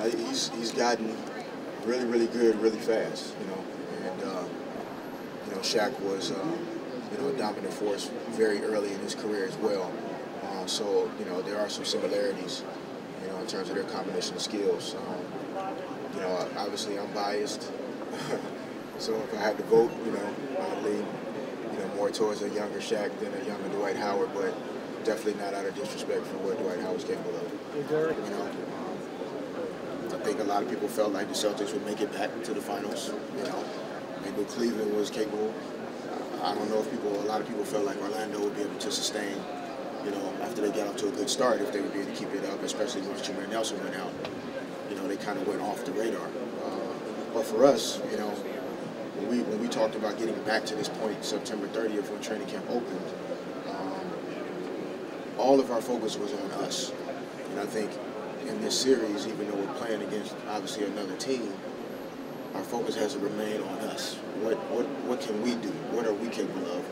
He's gotten really good really fast. And Shaq was a dominant force very early in his career as well. So there are some similarities in terms of their combination of skills. Obviously I'm biased, so if I had to vote, I'd lean more towards a younger Shaq than a younger Dwight Howard, but definitely not out of disrespect for what Dwight Howard's capable of. I think a lot of people felt like the Celtics would make it back to the finals. They knew Cleveland was capable. I don't know if a lot of people felt like Orlando would be able to sustain, after they got off to a good start, if they would be able to keep it up, especially once Jameer Nelson went out. They kind of went off the radar. But for us, when we talked about getting back to this point, September 30th, when training camp opened, all of our focus was on us. And I think in this series, even though we're playing against obviously another team, our focus has to remain on us. What can we do? What are we capable of?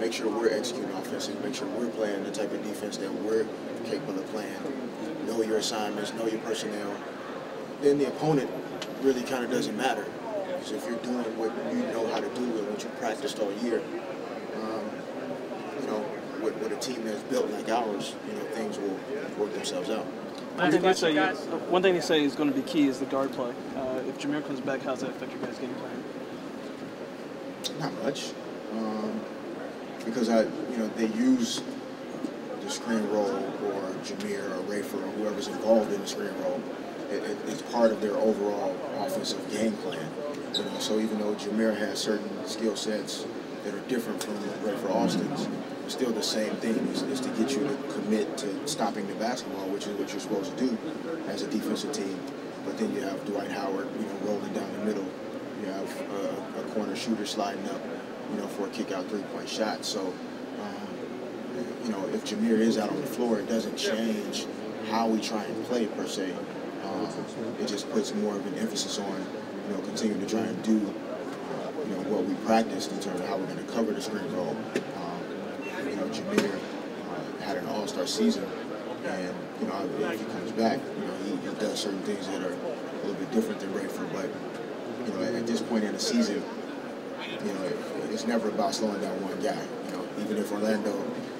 Make sure we're executing offensively. Make sure we're playing the type of defense that we're capable of playing. Know your assignments. Know your personnel. Then the opponent really kind of doesn't matter. Because if you're doing what you know how to do and what you practiced all year, with a team that's built like ours, things will work themselves out. One thing they say is going to be key is the guard play. If Jameer comes back, how's that affect your guys' game plan? Not much, because they use the screen roll or Jameer or Rafer or whoever's involved in the screen roll. It's part of their overall offensive game plan. So even though Jameer has certain skill sets that are different from Rafer Alston's, it's still the same thing. Is to get you to commit to stopping the basketball, which is what you're supposed to do as a defensive team. But then you have Dwight Howard, rolling down the middle. You have a corner shooter sliding up, for a kick-out three-point shot. So, if Jameer is out on the floor, it doesn't change how we try and play per se. It just puts more of an emphasis on, continuing to try and do, what we practiced in terms of how we're going to cover the screen roll. Jameer had an all-star season, and if he comes back, he does certain things that are a little bit different than Rafer. But at this point in the season, it's never about slowing down one guy. Even if Orlando,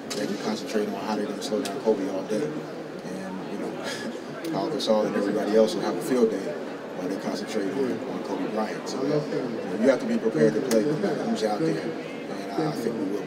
they can concentrate on how they're going to slow down Kobe all day, and Paul Gasol and everybody else will have a field day while they concentrate on Kobe Bryant. So you have to be prepared to play no matter who's out there, and I think we will.